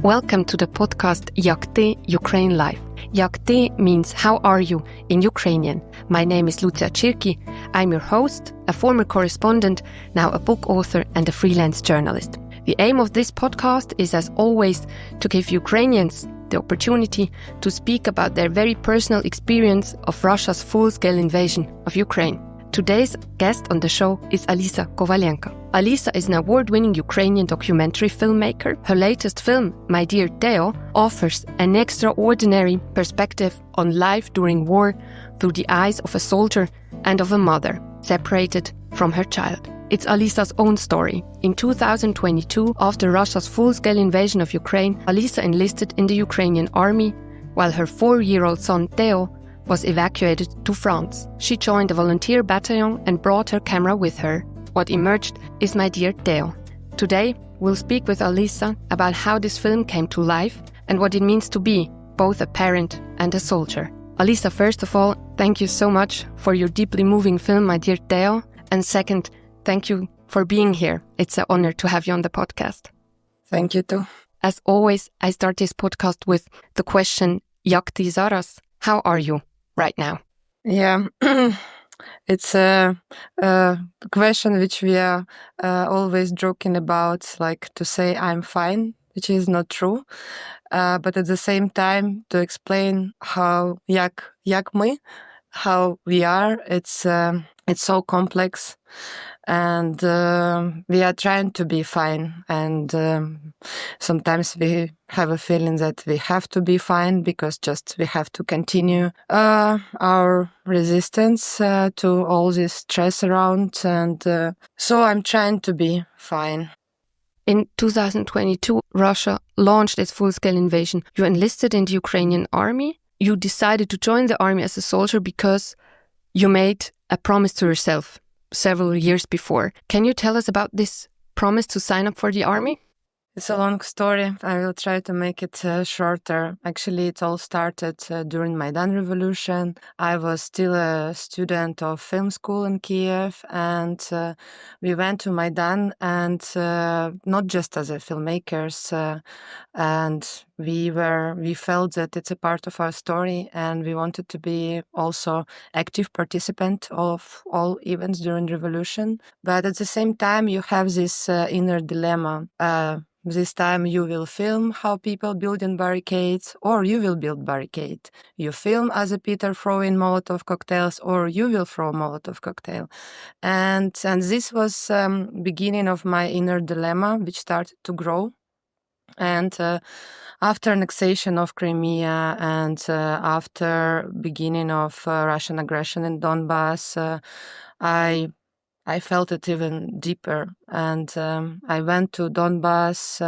Welcome to the podcast Jak ty, Ukraine Life. Jak ty means how are you in Ukrainian. My name is Lucia Cirki. I'm your host, a former correspondent, now a book author and a freelance journalist. The aim of this podcast is, as always, to give Ukrainians the opportunity to speak about their very personal experience of Russia's full-scale invasion of Ukraine. Today's guest on the show is Alisa Kovalenko. Alisa is an award-winning Ukrainian documentary filmmaker. Her latest film, My Dear Théo, offers an extraordinary perspective on life during war through the eyes of a soldier and of a mother, separated from her child. It's Alisa's own story. In 2022, after Russia's full-scale invasion of Ukraine, Alisa enlisted in the Ukrainian army, while her 4-year-old son Théo was evacuated to France. She joined a volunteer battalion and brought her camera with her. What emerged is My Dear Théo. Today, we'll speak with Alisa about how this film came to life and what it means to be both a parent and a soldier. Alisa, first of all, thank you so much for your deeply moving film, My Dear Théo. And second, thank you for being here. It's an honor to have you on the podcast. Thank you too. As always, I start this podcast with the question, Jak ty zaraz? How are you right now? Yeah, it's a question which we are always joking about, like to say I'm fine, which is not true. But at the same time, to explain how jak my, how we are, it's so complex. And we are trying to be fine. And sometimes we have a feeling that we have to be fine because just we have to continue our resistance to all this stress around. And so I'm trying to be fine. In 2022, Russia launched its full-scale invasion. You enlisted in the Ukrainian army. You decided to join the army as a soldier because you made a promise to yourself several years before. Can you tell us about this promise to sign up for the army? It's a long story. I will try to make it shorter. Actually, it all started during Maidan Revolution. I was still a student of film school in Kiev, and we went to Maidan, and not just as a filmmakers, and we felt that it's a part of our story, and we wanted to be also active participant of all events during revolution. But at the same time, you have this inner dilemma. This time you will film how people building barricades, or you will build barricade. You film as a Peter throwing Molotov cocktails, or you will throw Molotov cocktail. And this was beginning of my inner dilemma, which started to grow. And after annexation of Crimea and after beginning of Russian aggression in Donbass, I felt it even deeper. And I went to Donbass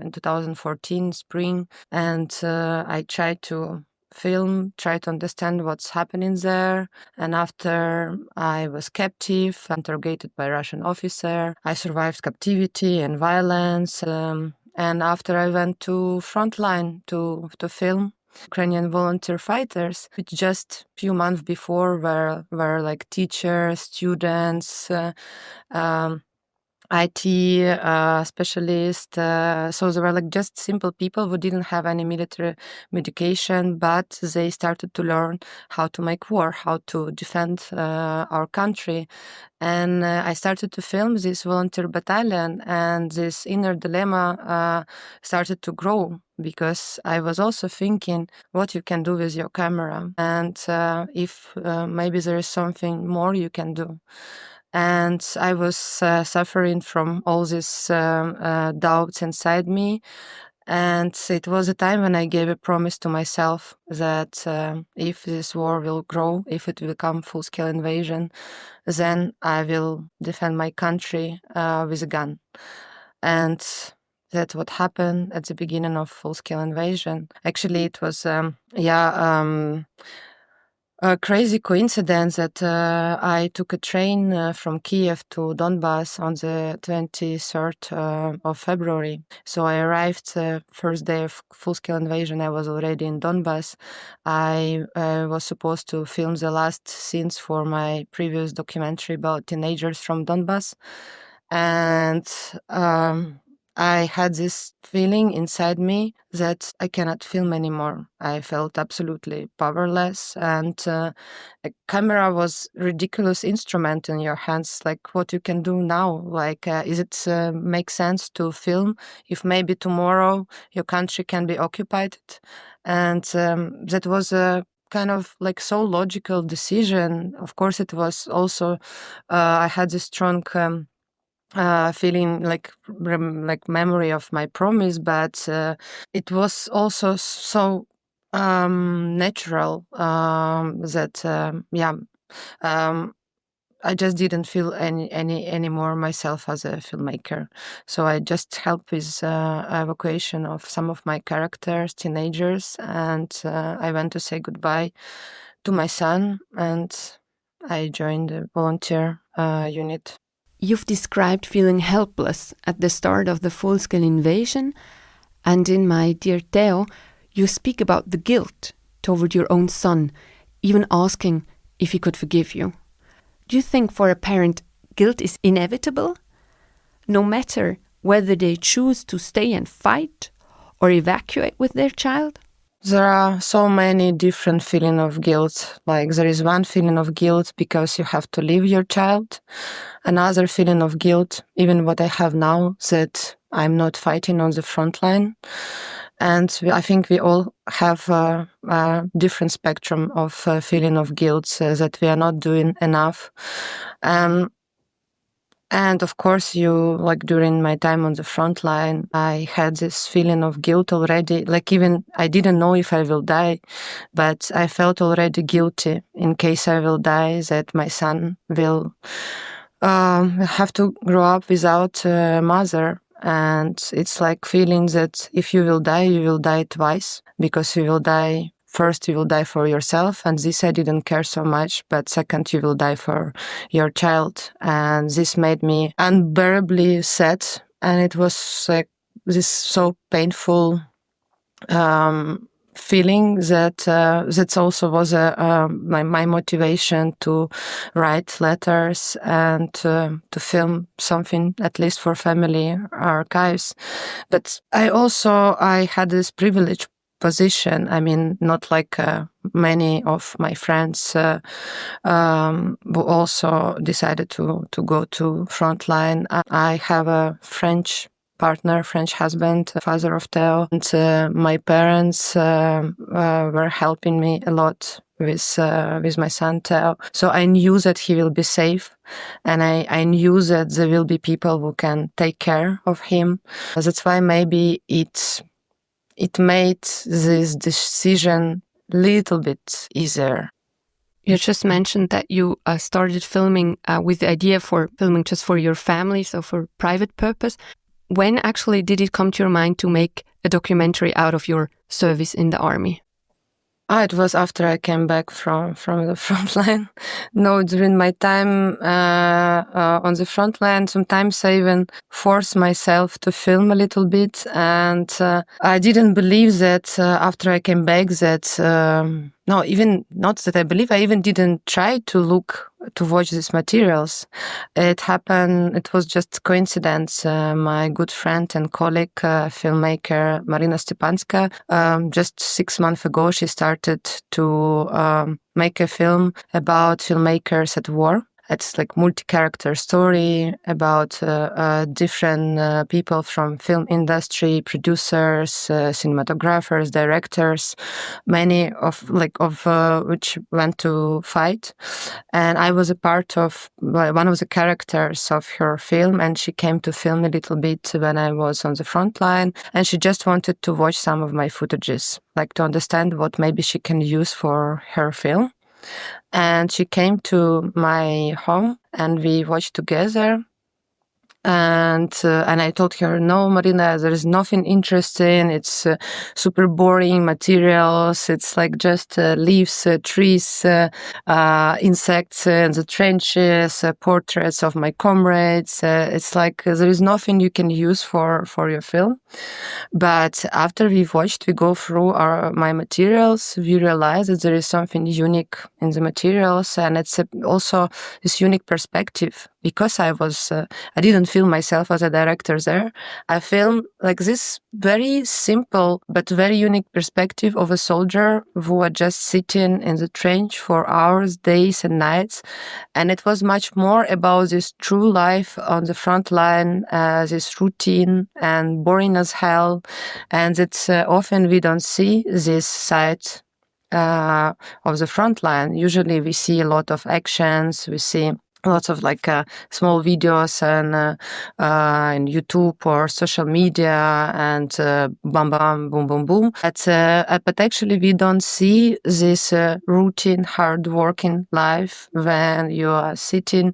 in 2014 spring, and I tried to film, try to understand what's happening there. And after I was captive, interrogated by Russian officer, I survived captivity and violence. And after I went to frontline to film Ukrainian volunteer fighters, which just a few months before were like teachers, students, IT specialists. So they were like just simple people who didn't have any military education, but they started to learn how to make war, how to defend our country. And I started to film this volunteer battalion, and this inner dilemma started to grow, because I was also thinking what you can do with your camera, and if maybe there is something more you can do. And I was suffering from all these doubts inside me. And it was a time when I gave a promise to myself that if this war will grow, if it will become full-scale invasion, then I will defend my country with a gun. And that's what happened at the beginning of full-scale invasion. Actually, it was, a crazy coincidence that I took a train from Kiev to Donbass on the 23rd of February. So I arrived first day of full-scale invasion. I was already in Donbass. I was supposed to film the last scenes for my previous documentary about teenagers from Donbass. And I had this feeling inside me that I cannot film anymore. I felt absolutely powerless, and a camera was a ridiculous instrument in your hands. Like, what you can do now? Like, is it make sense to film if maybe tomorrow your country can be occupied? And that was a kind of like so logical decision. Of course, it was also I had this strong feeling like memory of my promise, but it was also so natural that I just didn't feel any more myself as a filmmaker. So I just helped with evacuation of some of my characters, teenagers, and I went to say goodbye to my son, and I joined the volunteer unit. You've described feeling helpless at the start of the full-scale invasion, and in my Dear Théo, you speak about the guilt toward your own son, even asking if he could forgive you. Do you think for a parent, guilt is inevitable? No matter whether they choose to stay and fight or evacuate with their child? There are so many different feelings of guilt. Like, there is one feeling of guilt because you have to leave your child. Another feeling of guilt, even what I have now, that I'm not fighting on the front line. And I think we all have a different spectrum of feeling of guilt, that we are not doing enough. And of course, like during my time on the front line, I had this feeling of guilt already. Like, even I didn't know if I will die, but I felt already guilty in case I will die, that my son will have to grow up without a mother. And it's like feeling that if you will die twice, because you will die. First, you will die for yourself, and this I didn't care so much. But second, you will die for your child. And this made me unbearably sad. And it was like this so painful feeling that that also was my motivation to write letters and to film something, at least for family archives. But I had this privileged position. I mean, not like many of my friends who also decided to go to frontline. I have a French partner, French husband, father of Théo, and my parents were helping me a lot with my son Théo. So I knew that he will be safe, and I knew that there will be people who can take care of him. That's why maybe it made this decision a little bit easier. You just mentioned that you started filming with the idea for filming just for your family, so for private purpose. When actually did it come to your mind to make a documentary out of your service in the army? It was after I came back from the front line. No, during my time on the front line, sometimes I even forced myself to film a little bit. And I didn't believe that after I came back that, no, even not that I believe, I even didn't try to watch these materials. It happened, it was just coincidence. My good friend and colleague, filmmaker Marina Stepanska, just 6 months ago, she started to make a film about filmmakers at war. It's like multi-character story about different people from film industry, producers, cinematographers, directors, many of which went to fight. And I was a part of one of the characters of her film, and she came to film a little bit when I was on the front line, and she just wanted to watch some of my footages, like to understand what maybe she can use for her film. And she came to my home and we watched together. And I told her, no, Marina, there is nothing interesting. It's super boring materials. It's like just leaves, trees, insects in the trenches, portraits of my comrades. It's like there is nothing you can use for your film. But after we go through my materials, we realize that there is something unique in the materials, and it's also this unique perspective because I didn't film myself as a director there. I filmed like this very simple but very unique perspective of a soldier who was just sitting in the trench for hours, days and nights. And it was much more about this true life on the front line, this routine and boring as hell. And it's often we don't see this side of the front line. Usually we see a lot of actions, we see lots of small videos and in YouTube or social media and bam bam boom boom boom. But actually we don't see this routine, hard working life when you are sitting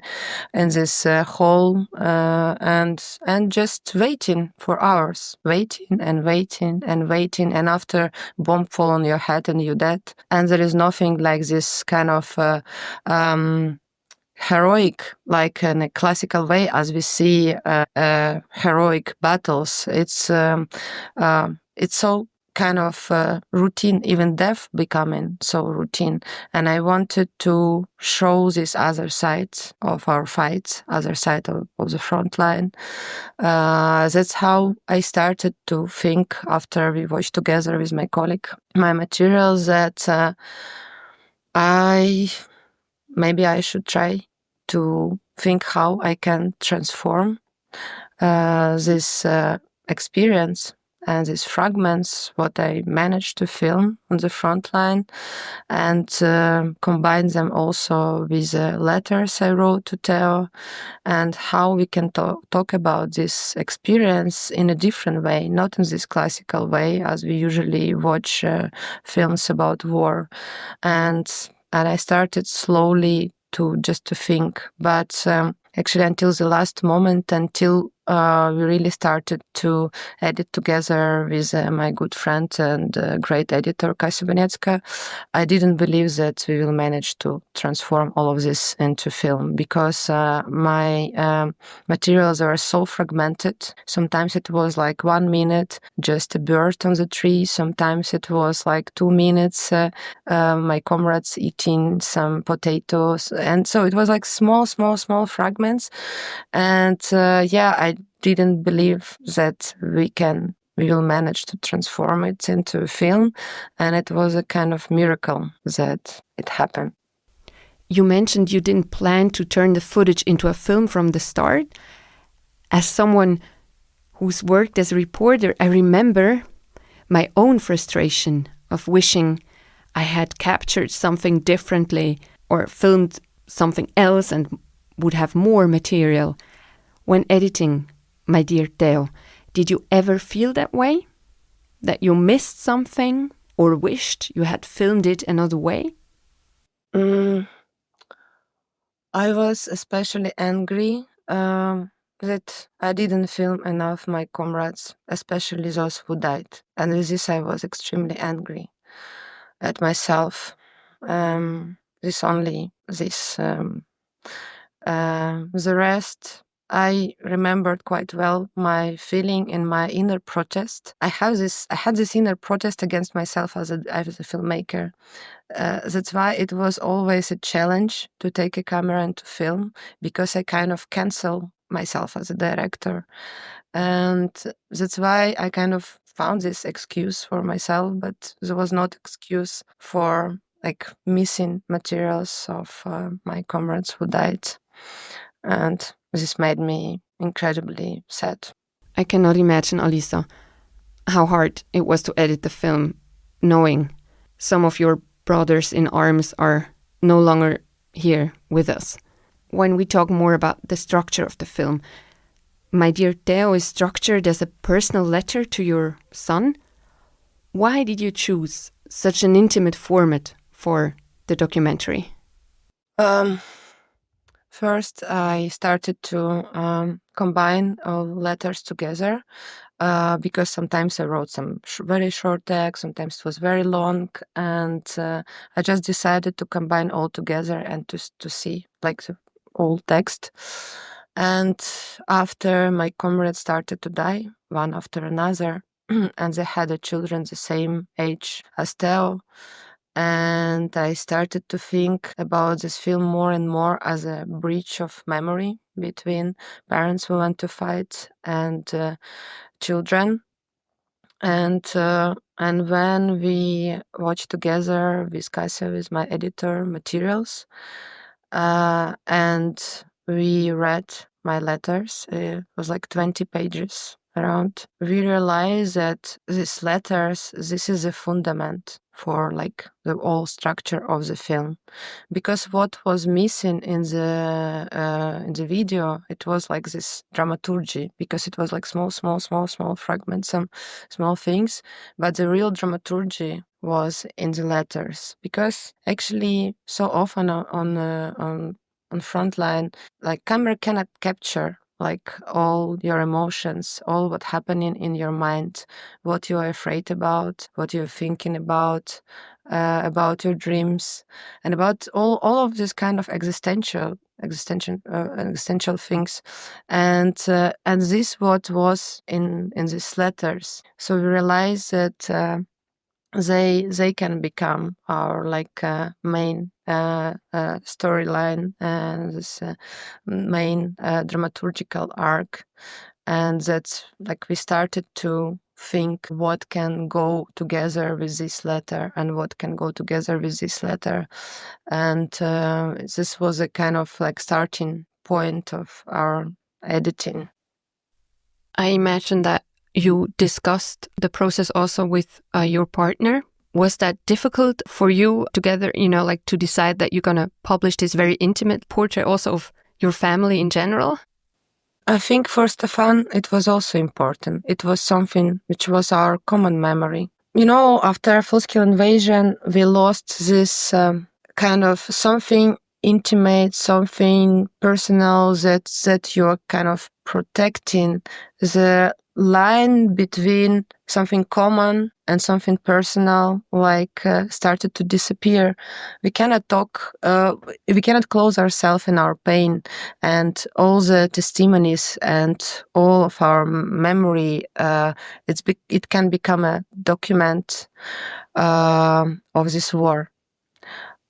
in this hall and just waiting for hours, waiting and waiting and waiting, and after bomb fall on your head and you're dead. And there is nothing like this kind of heroic, like in a classical way, as we see heroic battles. It's so kind of routine, even death becoming so routine. And I wanted to show this other side of our fights, other side of the front line. That's how I started to think after we watched together with my colleague my materials, that maybe I should try to think how I can transform this experience and these fragments, what I managed to film on the front line, and combine them also with the letters I wrote to Théo, and how we can talk about this experience in a different way, not in this classical way as we usually watch films about war. And I started slowly to think, but actually until the last moment, until we really started to edit together with my good friend and great editor Kasia Benecka, I didn't believe that we will manage to transform all of this into film, because my materials are so fragmented. Sometimes it was like 1 minute, just a bird on the tree. Sometimes it was like 2 minutes, my comrades eating some potatoes. And so it was like small fragments. And I didn't believe that we will manage to transform it into a film. And it was a kind of miracle that it happened. You mentioned you didn't plan to turn the footage into a film from the start. As someone who's worked as a reporter, I remember my own frustration of wishing I had captured something differently or filmed something else and would have more material. When editing My Dear Théo, did you ever feel that way? That you missed something or wished you had filmed it another way? I was especially angry that I didn't film enough my comrades, especially those who died. And with this I was extremely angry at myself. The rest, I remembered quite well my feeling in my inner protest. I had this inner protest against myself as a filmmaker. That's why it was always a challenge to take a camera and to film, because I kind of cancel myself as a director. And that's why I kind of found this excuse for myself, but there was not excuse for like missing materials of my comrades who died. And this made me incredibly sad. I cannot imagine, Alisa, how hard it was to edit the film, knowing some of your brothers in arms are no longer here with us. When we talk more about the structure of the film, My Dear Théo is structured as a personal letter to your son. Why did you choose such an intimate format for the documentary? First, I started to combine all letters together because sometimes I wrote some very short text, sometimes it was very long, and I just decided to combine all together and to see like the whole text. And after my comrades started to die, one after another, and they had children the same age as Théo, and I started to think about this film more and more as a breach of memory, between parents who went to fight and children. And when we watched together with Kasia, with my editor, materials, and we read my letters, it was like 20 pages around. We realized that these letters, this is a fundament for like the whole structure of the film, because what was missing in the video, it was like this dramaturgy, because it was like small fragments, some small things, but the real dramaturgy was in the letters, because actually so often on frontline, like camera cannot capture like all your emotions, all what happening in your mind, what you are afraid about, what you're thinking about your dreams, and about all of this kind of existential things, and this what was in these letters. So we realized that they can become our like main storyline and this main dramaturgical arc, and that's like we started to think what can go together with this letter and what can go together with this letter, and this was a kind of like starting point of our editing. I imagine that you discussed the process also with your partner. Was that difficult for you together, like to decide that you're going to publish this very intimate portrait also of your family in general? I think for Stefan, it was also important. It was something which was our common memory. After full-scale invasion, we lost this kind of something intimate, something personal that you're kind of protecting. The line between something common and something personal started to disappear. We cannot talk, we cannot close ourselves in our pain, and all the testimonies and all of our memory, it can become a document of this war.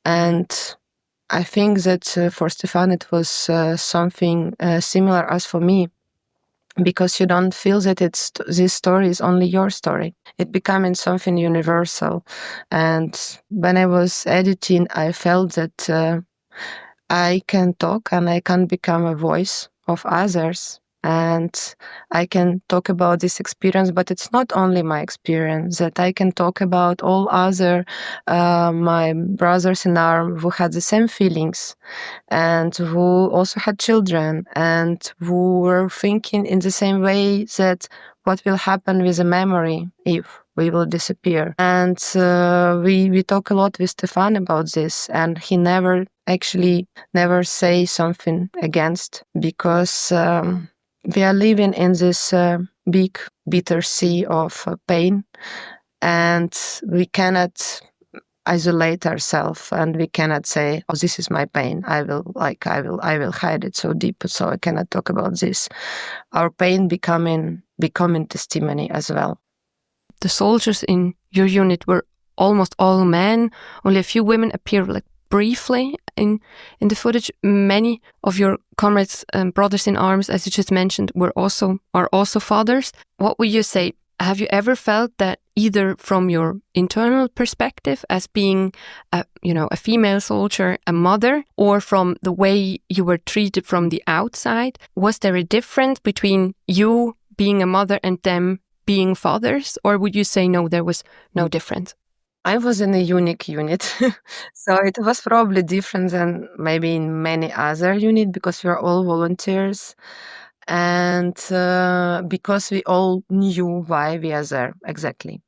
And I think that for Stefan it was something similar as for me, because you don't feel that this story is only your story. It becoming something universal. And when I was editing, I felt that I can talk and I can become a voice of others. And I can talk about this experience, but it's not only my experience, that I can talk about all other my brothers in arms who had the same feelings and who also had children and who were thinking in the same way that what will happen with the memory if we will disappear. And we talk a lot with Stefan about this, and he never say something against, because we are living in this big bitter sea of pain, and we cannot isolate ourselves, and we cannot say, "Oh, this is my pain. I will hide it so deep, so I cannot talk about this." Our pain becoming testimony as well. The soldiers in your unit were almost all men. Only a few women appear like briefly in the footage. Many of your comrades and brothers in arms, as you just mentioned, are also fathers. What would you say? Have you ever felt that either from your internal perspective as being a female soldier, a mother, or from the way you were treated from the outside, was there a difference between you being a mother and them being fathers? Or would you say no, there was no difference? I was in a unique unit, so it was probably different than maybe in many other units, because we are all volunteers, and because we all knew why we are there exactly.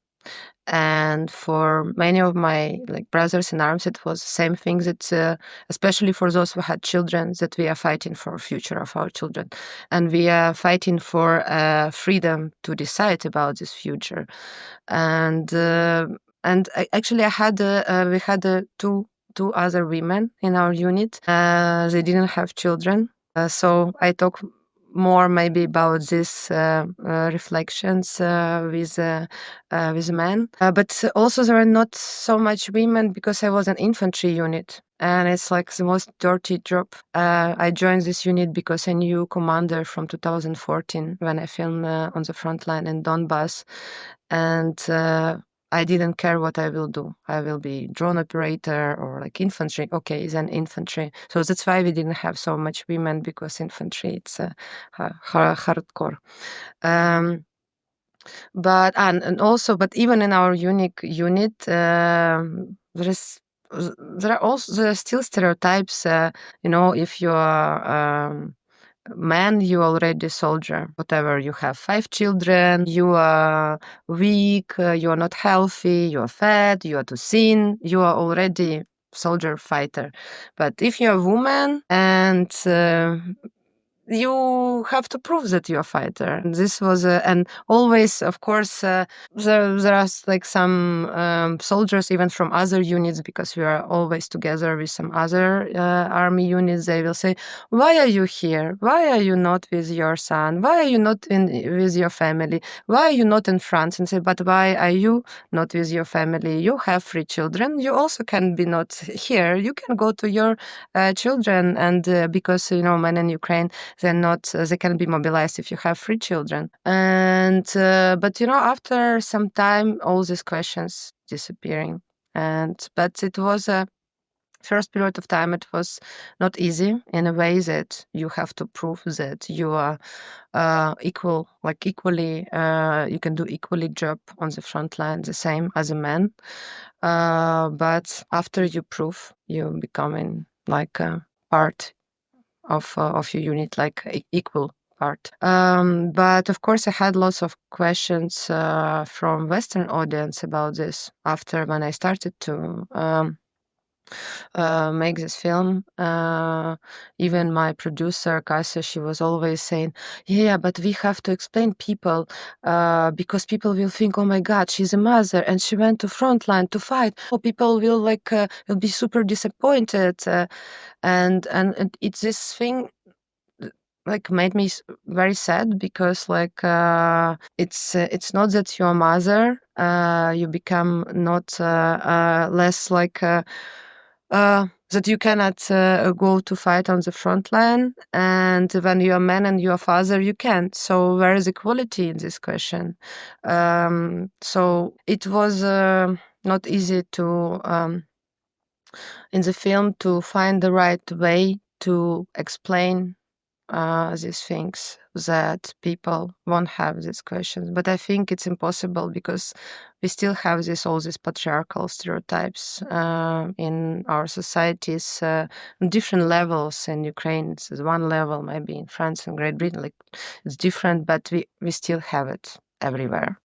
And for many of my brothers in arms, it was the same thing, that especially for those who had children, that we are fighting for the future of our children, and we are fighting for freedom to decide about this future. And actually, we had two other women in our unit. They didn't have children, so I talk more maybe about these reflections with men. But also there are not so much women, because I was an infantry unit. and it's like the most dirty job. I joined this unit because I knew commander from 2014 when I filmed on the front line in Donbass, and I didn't care what I will do. I will be drone operator or like infantry. Okay, then infantry. So that's why we didn't have so much women, because infantry, it's hardcore. But even in our unique unit, there are still stereotypes. If you are man, you already soldier. Whatever, you have 5 children, you are weak, you are not healthy, you are fat, you are too thin, you are already soldier fighter. But if you're a woman and you have to prove that you're a fighter. This was, and always, of course, there are like some soldiers even from other units, because we are always together with some other army units. They will say, "Why are you here? Why are you not with your son? Why are you not with your family? Why are you not in France?" And say, "But why are you not with your family? You have 3 children. You also can be not here. You can go to your children." And because men in Ukraine, they can be mobilized if you have 3 children. And but after some time, all these questions disappearing. But it was a first period of time. It was not easy, in a way that you have to prove that you are equally, you can do equally job on the front line, the same as a man. But after you prove, you becoming like a part of your unit, like equal part. But of course, I had lots of questions from Western audience about this after when I started to make this film. Even my producer Kasia, she was always saying, "Yeah, but we have to explain people because people will think, oh my God, she's a mother and she went to frontline to fight. Oh, people will will be super disappointed." And it's this thing made me very sad, because it's not that you're a mother, you become not less that you cannot go to fight on the front line, and when you're a man and you're a father, you can. So where is equality in this question? So it was not easy to in the film to find the right way to explain these things, that people won't have these questions. But I think it's impossible, because we still have all these patriarchal stereotypes in our societies, on different levels. In Ukraine, it's one level, maybe in France and Great Britain, it's different, but we still have it everywhere.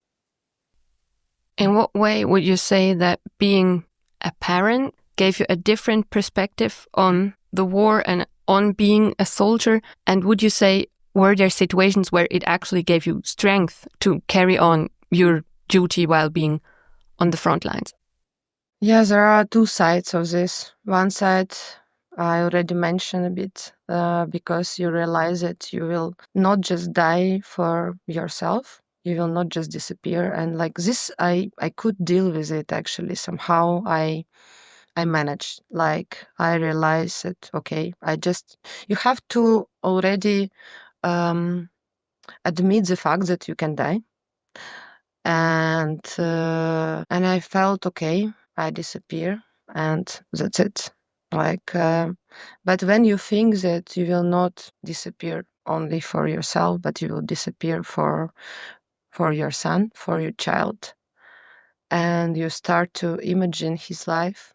In what way would you say that being a parent gave you a different perspective on the war and on being a soldier? And would you say, were there situations where it actually gave you strength to carry on your duty while being on the front lines? Yeah, there are 2 sides of this. One side, I already mentioned a bit, because you realize that you will not just die for yourself, you will not just disappear. And like this, I could deal with it actually. Somehow I managed. I realized that, okay, you have to already admit the fact that you can die. And I felt, okay, I disappear and that's it. But when you think that you will not disappear only for yourself, but you will disappear for your son, for your child, and you start to imagine his life,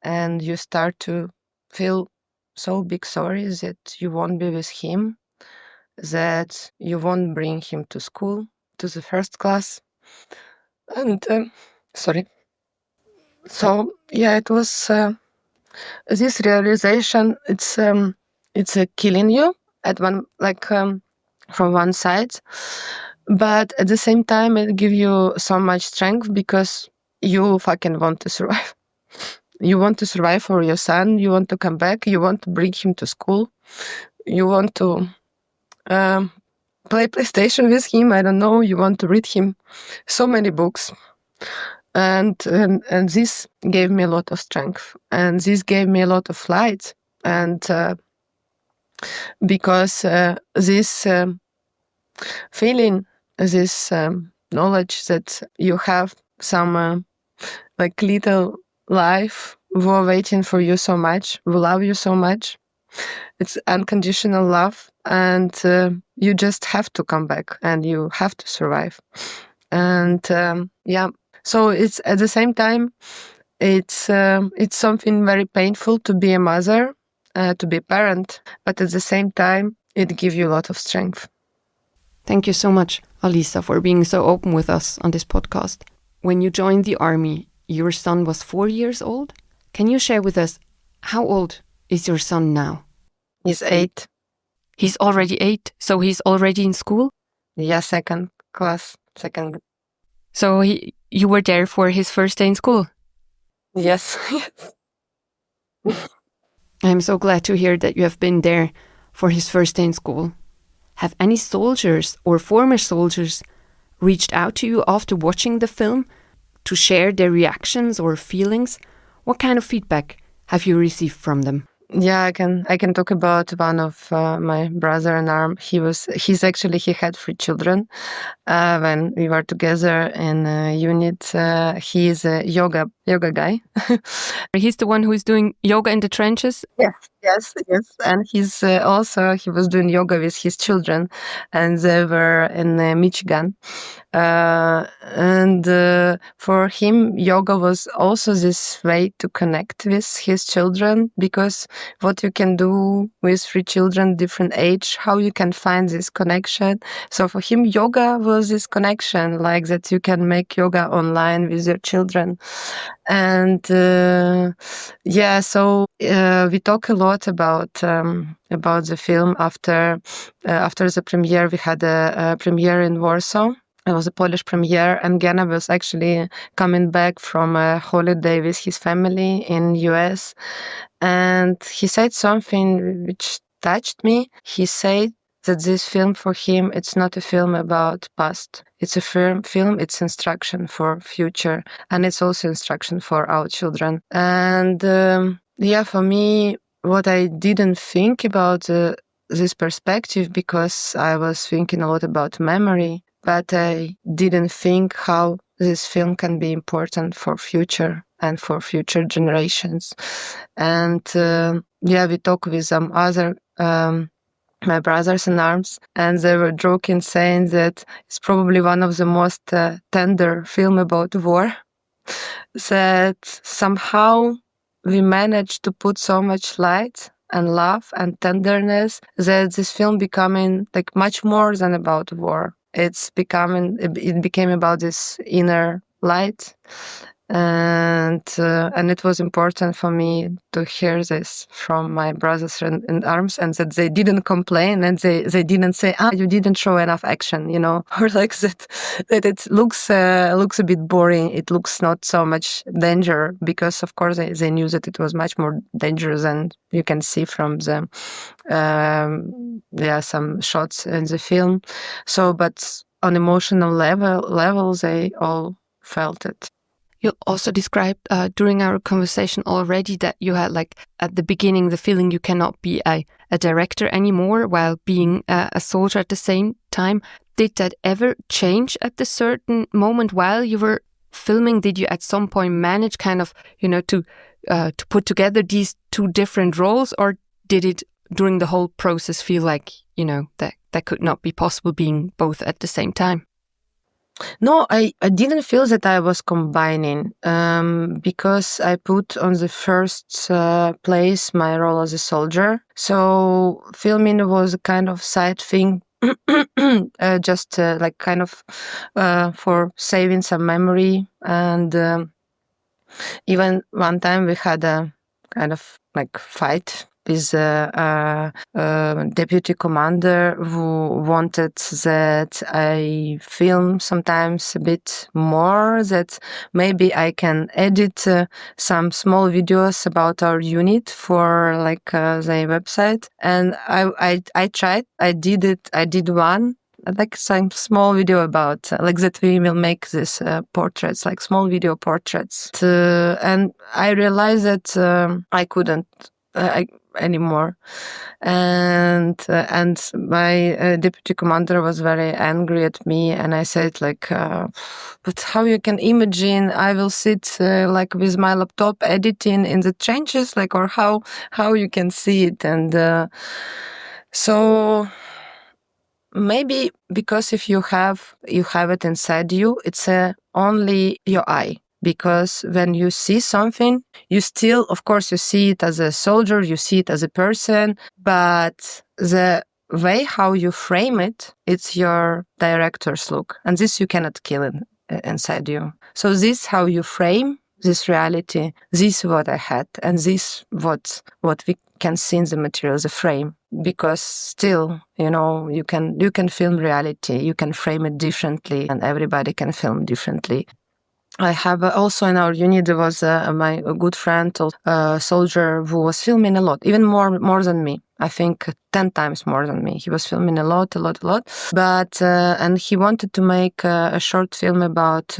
and you start to feel so big sorry that you won't be with him, that you won't bring him to school, to the first class. And sorry. So yeah, it was this realization. It's killing you at one from one side, but at the same time it gives you so much strength, because you fucking want to survive. You want to survive for your son. You want to come back. You want to bring him to school. You want to play PlayStation with him. I don't know. You want to read him so many books. And this gave me a lot of strength, and this gave me a lot of light. And because this feeling, this knowledge that you have some like little life who are waiting for you so much, who love you so much. It's unconditional love, and you just have to come back and you have to survive. And so it's at the same time, it's something very painful to be a mother, to be a parent, but at the same time, it gives you a lot of strength. Thank you so much, Alisa, for being so open with us on this podcast. When you joined the army, your son was 4 years old. Can you share with us, how old is your son now? He's 8. He's already 8, so he's already in school? Yeah, second class. So you were there for his first day in school? Yes. I'm so glad to hear that you have been there for his first day in school. Have any soldiers or former soldiers reached out to you after watching the film to share their reactions or feelings? What kind of feedback have you received from them? Yeah, I can talk about one of my brother in arm. He had 3 children when we were together in a unit. He is a yoga guy. He's the one who is doing yoga in the trenches? Yes. And he was doing yoga with his children, and they were in Michigan. And for him, yoga was also this way to connect with his children, because what you can do with 3 children, different age, how you can find this connection. So for him, yoga was this connection, like that you can make yoga online with your children. And so we talk a lot about the film after the premiere. We had a premiere in Warsaw. It was a Polish premiere, and Gena was actually coming back from a holiday with his family in US. And he said something which touched me. He said that this film for him, it's not a film about past. It's a film, it's instruction for future. And it's also instruction for our children. And for me, what I didn't think about this perspective, because I was thinking a lot about memory, but I didn't think how this film can be important for future and for future generations. And we talk with some other my brothers in arms, and they were joking, saying that it's probably one of the most tender film about war, that somehow we managed to put so much light and love and tenderness that this film becoming like much more than about war. It became about this inner light, and it was important for me to hear this from my brothers in arms, and that they didn't complain, and they didn't say, you didn't show enough action, or like that it looks a bit boring. It looks not so much danger, because of course they knew that it was much more dangerous, and you can see from the some shots in the film. So, but on emotional level, they all felt it. You also described during our conversation already that you had, like, at the beginning, the feeling you cannot be a director anymore while being a soldier at the same time. Did that ever change at a certain moment while you were filming? Did you at some point manage kind of, to put together these two different roles, or did it during the whole process feel like, that could not be possible being both at the same time? No, I didn't feel that I was combining, because I put on the first place my role as a soldier. So filming was a kind of side thing, just like kind of for saving some memory. And even one time we had a kind of like fight with a deputy commander who wanted that I film sometimes a bit more, that maybe I can edit some small videos about our unit for like the website. And I tried, I did one. like some small video about like that we will make these portraits, like small video portraits. And I realized that I couldn't anymore. And my deputy commander was very angry at me, and I said like, but how you can imagine I will sit like with my laptop editing in the trenches, like, or how you can see it? And so maybe because if you have it inside you, it's only your eye. Because when you see something, you still, of course, you see it as a soldier, you see it as a person, but the way how you frame it, it's your director's look. And this you cannot kill inside you. So this how you frame this reality, this what I had, and this what we can see in the material, the frame. Because still, you can film reality, you can frame it differently, and everybody can film differently. I have also in our unit, there was my good friend, a soldier who was filming a lot, even more than me. I think 10 times more than me. He was filming a lot. But, and he wanted to make a short film about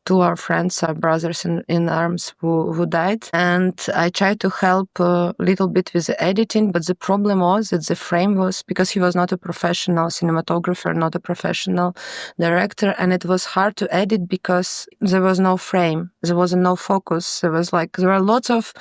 two our friends, our brothers in arms who died. And I tried to help a little bit with the editing, but the problem was that the frame was, because he was not a professional cinematographer, not a professional director, and it was hard to edit because there was no frame. There was no focus. There were lots of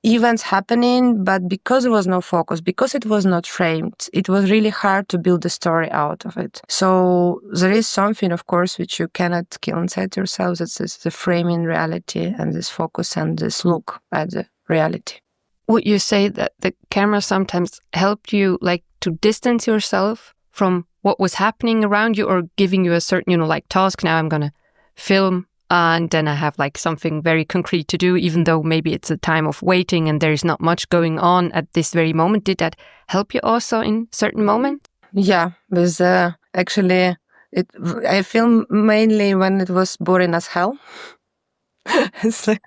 events happening, but because there was no focus, because it was not framed, it was really hard to build the story out of it. So there is something, of course, which you cannot kill inside yourselves. It's the framing reality and this focus and this look at the reality. Would you say that the camera sometimes helped you to distance yourself from what was happening around you, or giving you a certain, task? Now I'm going to film, and then I have something very concrete to do, even though maybe it's a time of waiting and there's not much going on at this very moment. Did that help you also in certain moments? Yeah, because actually I filmed mainly when it was boring as hell. It's like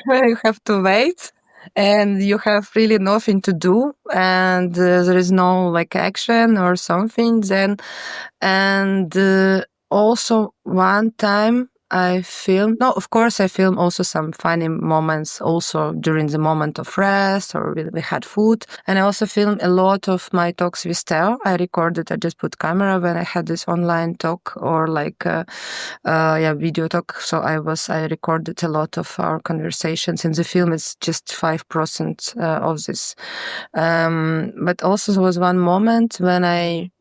when you have to wait and you have really nothing to do, and there is no action or something then. And also one time I filmed, of course I filmed also some funny moments also during the moment of rest, or we had food. And I also filmed a lot of my talks with Théo. I just put camera when I had this online talk or video talk. So I recorded a lot of our conversations. In the film it's just 5% of this. But also there was one moment when I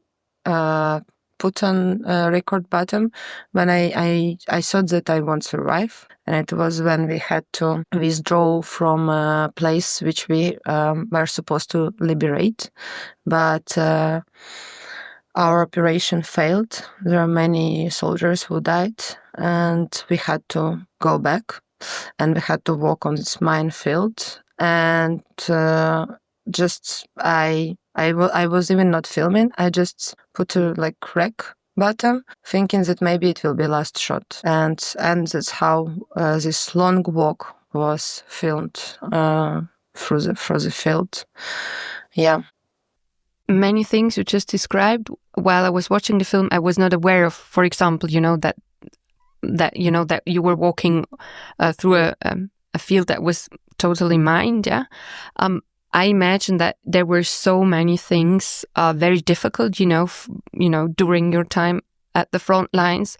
put on a record button when I thought that I won't survive. And it was when we had to withdraw from a place which we were supposed to liberate. But our operation failed. There are many soldiers who died, and we had to go back, and we had to walk on this minefield. And I was even not filming. I just put a rec button, thinking that maybe it will be last shot. And that's how this long walk was filmed through the field. Yeah. Many things you just described while I was watching the film, I was not aware of. For example, that you were walking through a field that was totally mined. Yeah. I imagine that there were so many things very difficult, during your time at the front lines.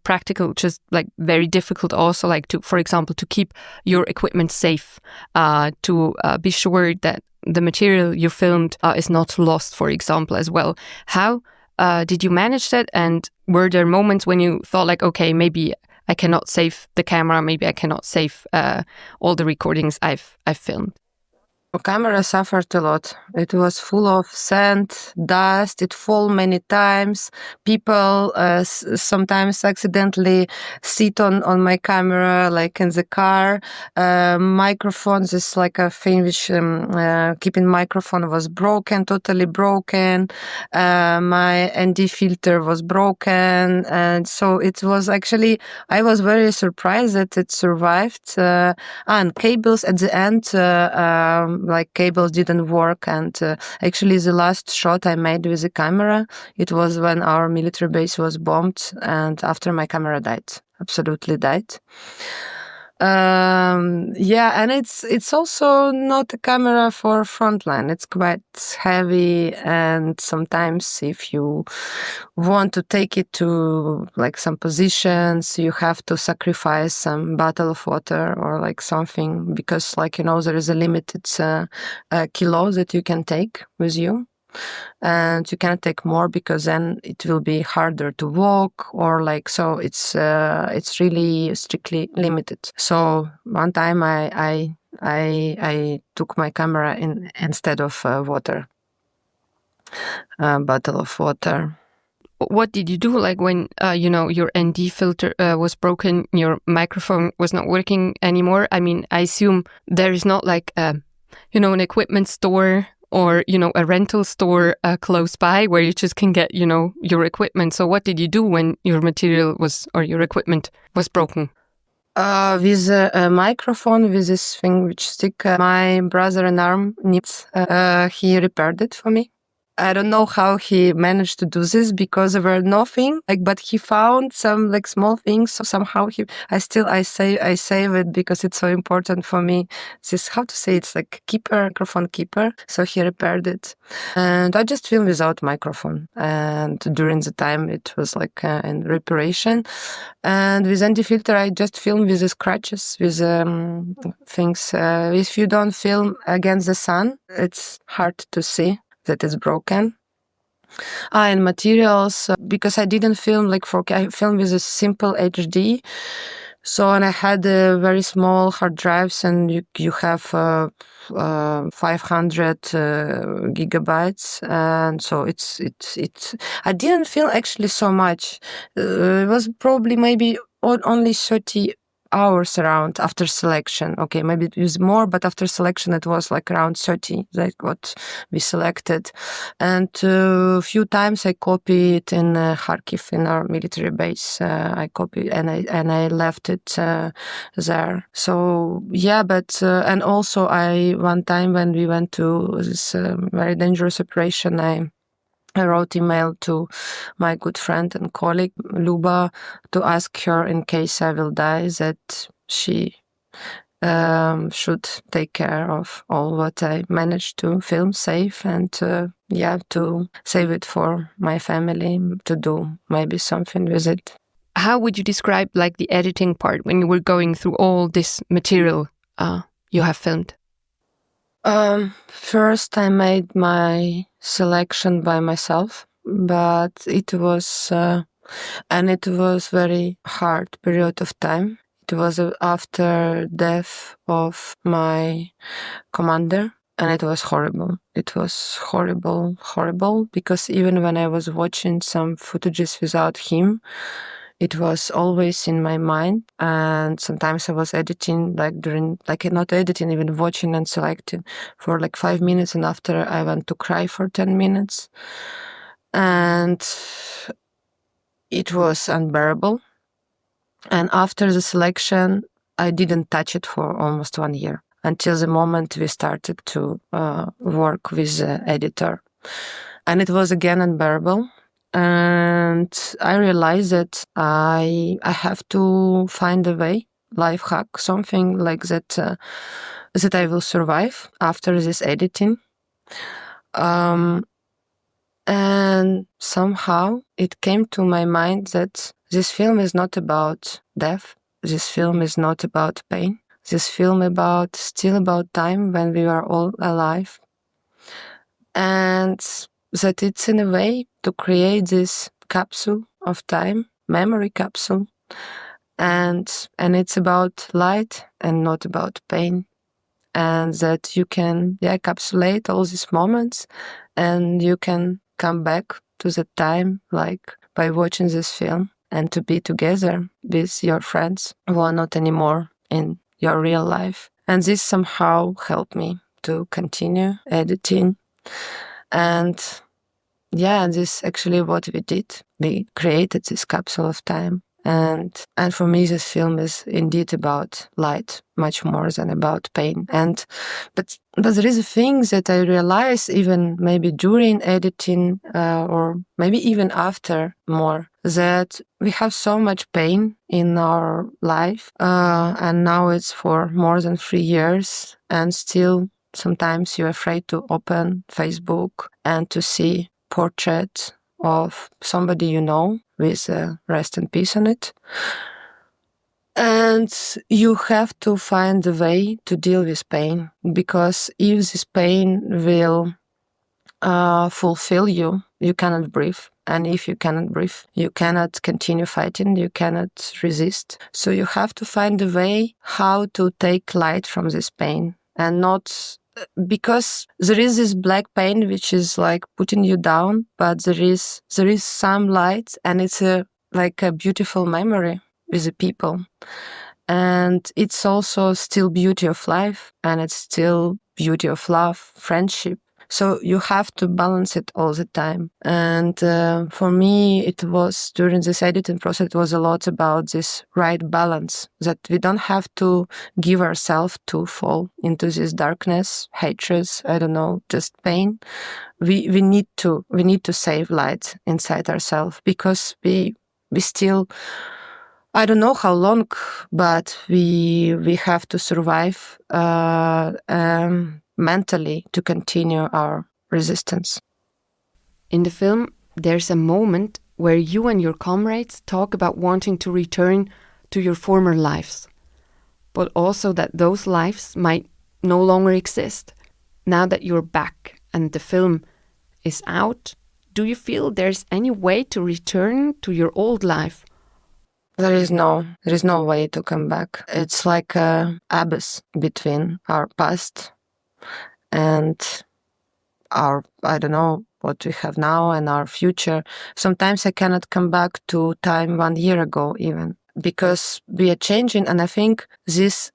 Practical, just very difficult also, for example, to keep your equipment safe, to be sure that the material you filmed is not lost, for example, as well. How did you manage that? And were there moments when you thought okay, maybe I cannot save the camera, maybe I cannot save all the recordings I've filmed? The camera suffered a lot. It was full of sand, dust. It fell many times. People sometimes accidentally sit on my camera, in the car. Microphones is a thing which keeping microphone was broken, totally broken. My ND filter was broken, and so it was actually. I was very surprised that it survived. And cables at the end. like cables didn't work. And actually the last shot I made with the camera, it was when our military base was bombed, and after my camera died, absolutely died. And it's also not a camera for frontline. It's quite heavy, and sometimes if you want to take it to like some positions, you have to sacrifice some bottle of water or like something, because there is a limited kilos that you can take with you. And you cannot take more, because then it will be harder to walk, or so it's really strictly limited. So one time I took my camera instead of water, a bottle of water. What did you do when your ND filter was broken, your microphone was not working anymore? I mean, I assume there is not an equipment store or a rental store close by where you just can get your equipment. So what did you do when your material or your equipment was broken? With a microphone, with this thing which stick, my brother in arm needs, he repaired it for me. I don't know how he managed to do this, because there were nothing, but he found some small things. So somehow I save it, because it's so important for me. This, how to say, it's like microphone keeper. So he repaired it. And I just filmed without microphone. And during the time it was in reparation. And with ND filter, I just film with the scratches, with things. If you don't film against the sun, it's hard to see that it's broken. And materials, because I didn't film I filmed with a simple HD. So, and I had very small hard drives, and you have 500 gigabytes, and so it's. I didn't film actually so much. It was probably maybe only 30 hours around after selection. Okay, maybe it was more, but after selection it was around 30, what we selected. And a few times I copied in Kharkiv, in our military base. I copied and I left it there. So yeah, but and also one time when we went to this very dangerous operation, I wrote email to my good friend and colleague, Luba, to ask her, in case I will die, that she should take care of all what I managed to film safe, and to save it for my family, to do maybe something with it. How would you describe the editing part when you were going through all this material you have filmed? First, I made my selection by myself, but it was very hard period of time. It was after death of my commander, and it was horrible. It was horrible, because even when I was watching some footages without him, it was always in my mind. And sometimes I was editing, not editing, even watching and selecting for 5 minutes, and after I went to cry for 10 minutes. And it was unbearable. And after the selection, I didn't touch it for almost 1 year, until the moment we started to work with the editor. And it was again unbearable. And I realized that I have to find a way, life hack, something like that, that I will survive after this editing. And somehow it came to my mind that this film is not about death. This film is not about pain. This film still about time when we are all alive. And that it's in a way to create this capsule of time, memory capsule. And it's about light and not about pain. And that you can encapsulate all these moments, and you can come back to the time by watching this film, and to be together with your friends who are not anymore in your real life. And this somehow helped me to continue editing. And this actually what we did. We created this capsule of time. And for me, this film is indeed about light, much more than about pain. But But there is a thing that I realize even maybe during editing or maybe even after more, that we have so much pain in our life. And now it's for more than 3 years. And still sometimes you're afraid to open Facebook and to see portrait of somebody you know with rest in peace on it. And you have to find a way to deal with pain, because if this pain will fulfill you, you cannot breathe. And if you cannot breathe, you cannot continue fighting, you cannot resist. So you have to find a way how to take light from this pain, and not because there is this black pain which is like putting you down, but there is some light, and it's like a beautiful memory with the people. And it's also still beauty of life, and it's still beauty of love, friendship. So you have to balance it all the time. And for me, it was during this editing process, it was a lot about this right balance, that we don't have to give ourselves to fall into this darkness, hatred, I don't know, just pain. We need to save light inside ourselves, because we still, I don't know how long, but we have to survive mentally to continue our resistance. In the film, there's a moment where you and your comrades talk about wanting to return to your former lives, but also that those lives might no longer exist. Now that you're back and the film is out, do you feel there's any way to return to your old life? There is no way to come back. It's like an abyss between our past and our, I don't know, what we have now and our future. Sometimes I cannot come back to time 1 year ago even, because we are changing. And I think this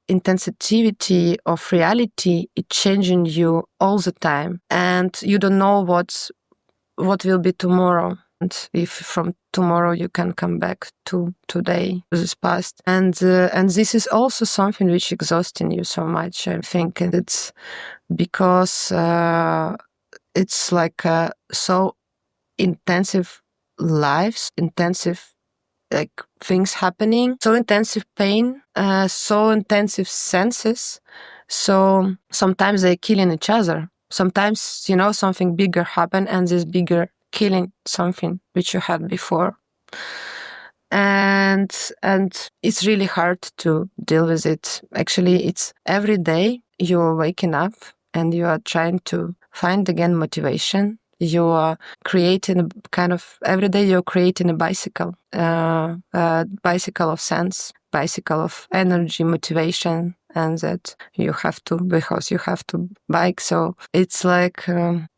intensity of reality is changing you all the time. And you don't know what will be tomorrow. And if from tomorrow you can come back to today, to this past. And this is also something which is exhausting you so much. I think it's because it's like so intensive lives, intensive like things happening, so intensive pain, so intensive senses. So sometimes they're killing each other. Sometimes, something bigger happen, and this bigger killing something which you had before. And it's really hard to deal with it. Actually, it's every day you're waking up and you are trying to find again motivation. You are creating a kind of, every day you're creating a bicycle of sense, bicycle of energy, motivation, and that you have to, because you have to bike. So it's like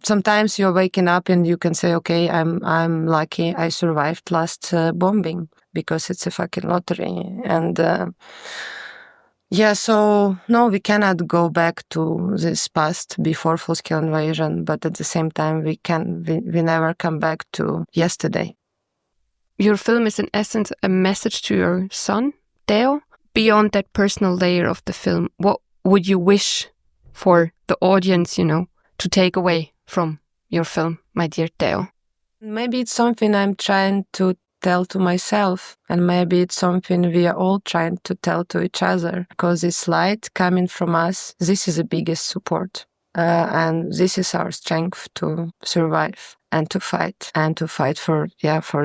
sometimes you're waking up and you can say, okay, I'm lucky I survived last bombing, because it's a fucking lottery. And so no, we cannot go back to this past before full-scale invasion, but at the same time we never come back to yesterday. Your film is in essence a message to your son, Théo. Beyond that personal layer of the film, what would you wish for the audience, to take away from your film, my dear Théo? Maybe it's something I'm trying to tell to myself, and maybe it's something we are all trying to tell to each other, because this light coming from us, this is the biggest support, and this is our strength to survive and to fight for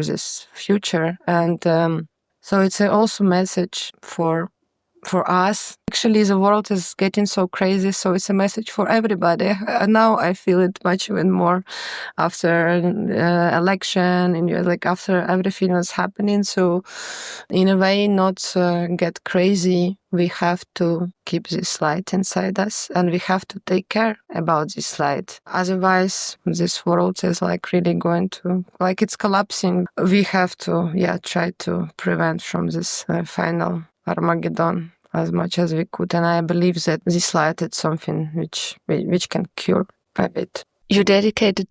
this future. And so it's also a message for us. Actually, the world is getting so crazy, so it's a message for everybody. Now I feel it much even more after election, and like after everything was happening. So in a way, not get crazy. We have to keep this light inside us, and we have to take care about this light. Otherwise, this world is like really going to, like it's collapsing. We have to, try to prevent from this final Armageddon as much as we could. And I believe that this light is something which can cure a bit. You dedicated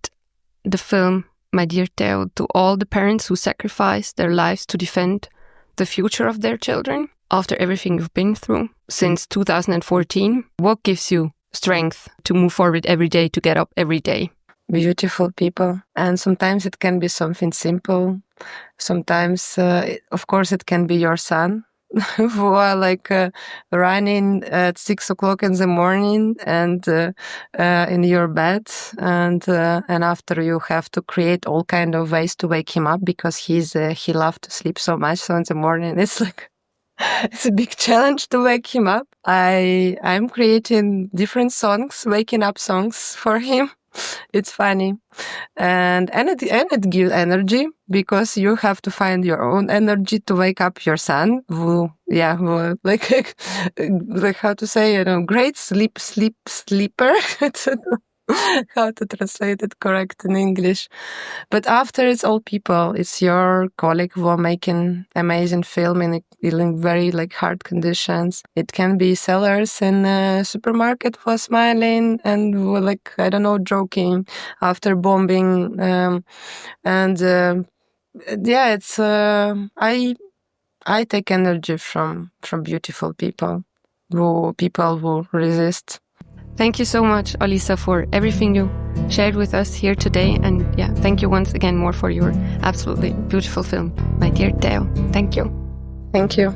the film, my dear Théo, to all the parents who sacrificed their lives to defend the future of their children after everything you've been through since 2014. What gives you strength to move forward every day, to get up every day? Beautiful people. And sometimes it can be something simple. Sometimes, of course, it can be your son who are like running at 6 o'clock in the morning and in your bed, and after you have to create all kind of ways to wake him up because he loves to sleep so much. So in the morning, it's like it's a big challenge to wake him up. I'm creating different songs, waking up songs for him. It's funny. And it gives energy because you have to find your own energy to wake up your son who like how to say, great sleeper. How to translate it correct in English. But after, it's all people. It's your colleague who are making amazing film in very like hard conditions. It can be sellers in a supermarket who are smiling and who are like, I don't know, joking after bombing. It's I take energy from beautiful people who resist. Thank you so much, Alisa, for everything you shared with us here today. And thank you once again more for your absolutely beautiful film, My Dear Théo. Thank you. Thank you.